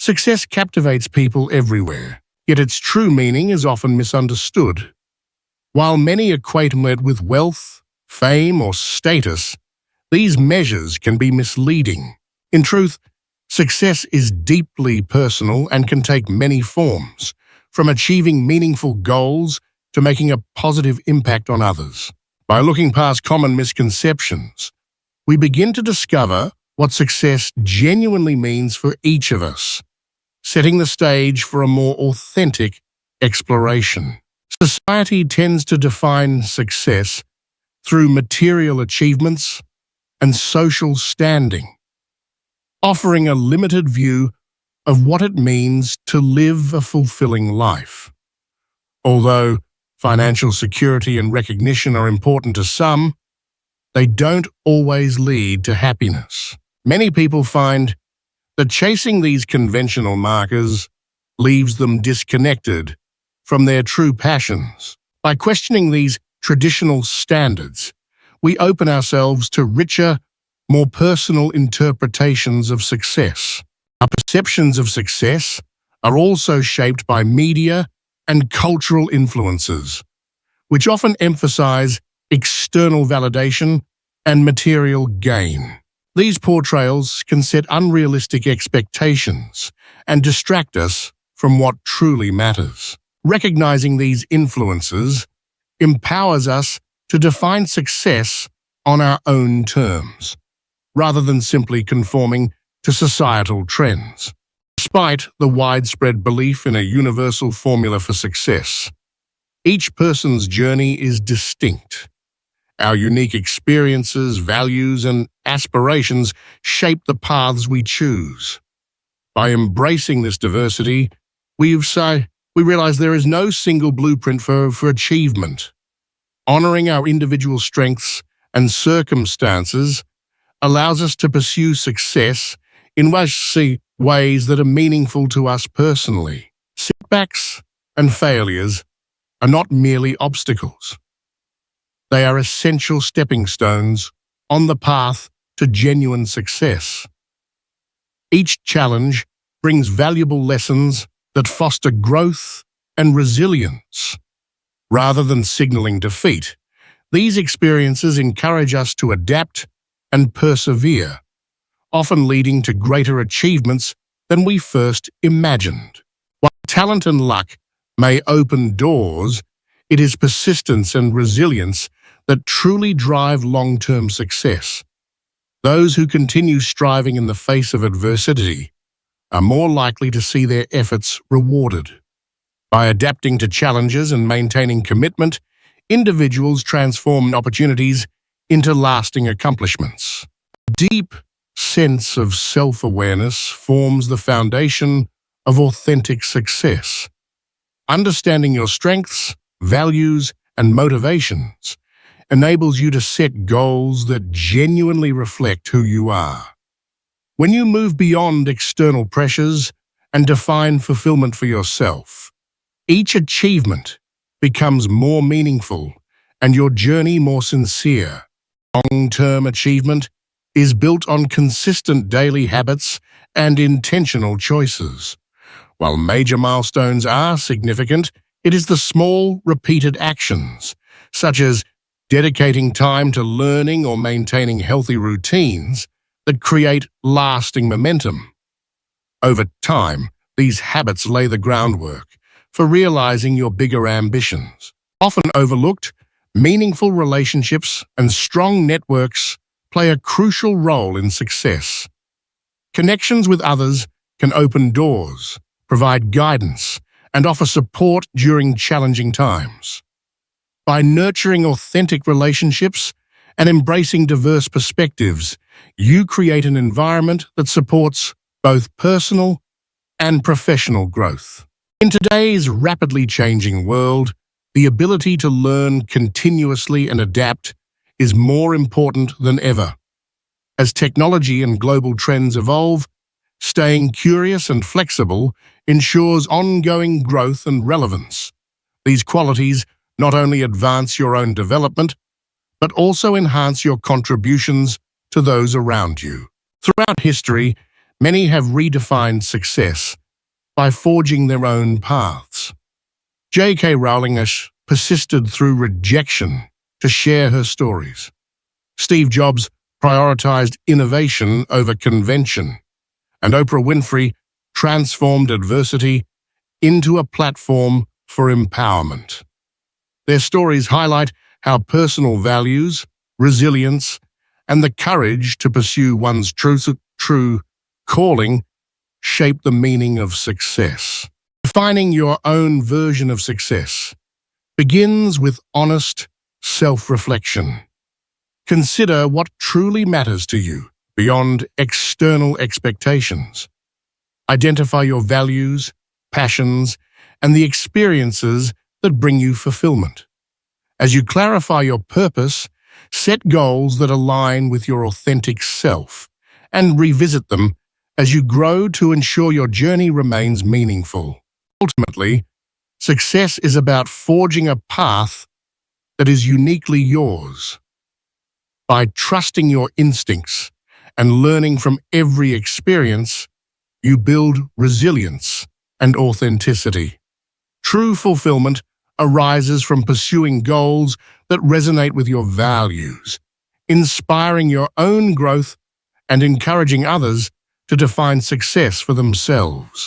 Success captivates people everywhere, yet its true meaning is often misunderstood. While many equate it with wealth, fame, or status, these measures can be misleading. In truth, success is deeply personal and can take many forms, from achieving meaningful goals to making a positive impact on others. By looking past common misconceptions, we begin to discover what success genuinely means for each of us, setting the stage for a more authentic exploration. Society tends to define success through material achievements and social standing, offering a limited view of what it means to live a fulfilling life. Although financial security and recognition are important to some, they don't always lead to happiness. Many people find that chasing these conventional markers leaves them disconnected from their true passions. By questioning these traditional standards, we open ourselves to richer, more personal interpretations of success. Our perceptions of success are also shaped by media and cultural influences, which often emphasize external validation and material gain. These portrayals can set unrealistic expectations and distract us from what truly matters. Recognizing these influences empowers us to define success on our own terms, rather than simply conforming to societal trends. Despite the widespread belief in a universal formula for success, each person's journey is distinct. Our unique experiences, values, and aspirations shape the paths we choose. By embracing this diversity, we realize there is no single blueprint for achievement. Honoring our individual strengths and circumstances allows us to pursue success in ways that are meaningful to us personally. Setbacks and failures are not merely obstacles. They are essential stepping stones on the path to genuine success. Each challenge brings valuable lessons that foster growth and resilience. Rather than signaling defeat, these experiences encourage us to adapt and persevere, often leading to greater achievements than we first imagined. While talent and luck may open doors, it is persistence and resilience that truly drive long-term success. Those who continue striving in the face of adversity are more likely to see their efforts rewarded. By adapting to challenges and maintaining commitment, individuals transform opportunities into lasting accomplishments. A deep sense of self-awareness forms the foundation of authentic success. Understanding your strengths, values, and motivations enables you to set goals that genuinely reflect who you are. When you move beyond external pressures and define fulfillment for yourself, each achievement becomes more meaningful and your journey more sincere. Long-term achievement is built on consistent daily habits and intentional choices. While major milestones are significant, it is the small, repeated actions, such as dedicating time to learning or maintaining healthy routines, that create lasting momentum. Over time, these habits lay the groundwork for realizing your bigger ambitions. Often overlooked, meaningful relationships and strong networks play a crucial role in success. Connections with others can open doors, provide guidance, and offer support during challenging times. By nurturing authentic relationships and embracing diverse perspectives, you create an environment that supports both personal and professional growth. In today's rapidly changing world, the ability to learn continuously and adapt is more important than ever. As technology and global trends evolve, staying curious and flexible ensures ongoing growth and relevance. These qualities not only advance your own development, but also enhance your contributions to those around you. Throughout history, Many have redefined success by forging their own paths. J.K. Rowling has persisted through rejection to share her stories. Steve Jobs prioritized innovation over convention, and Oprah Winfrey transformed adversity into a platform for empowerment. Their stories highlight how personal values, resilience, and the courage to pursue one's true calling shape the meaning of success. Defining your own version of success begins with honest self-reflection. Consider what truly matters to you beyond external expectations. Identify your values, passions, and the experiences that bring you fulfillment. As you clarify your purpose, set goals that align with your authentic self and revisit them as you grow to ensure your journey remains meaningful. Ultimately, success is about forging a path that is uniquely yours. By trusting your instincts and learning from every experience, you build resilience and authenticity. True fulfillment arises from pursuing goals that resonate with your values, inspiring your own growth and encouraging others to define success for themselves.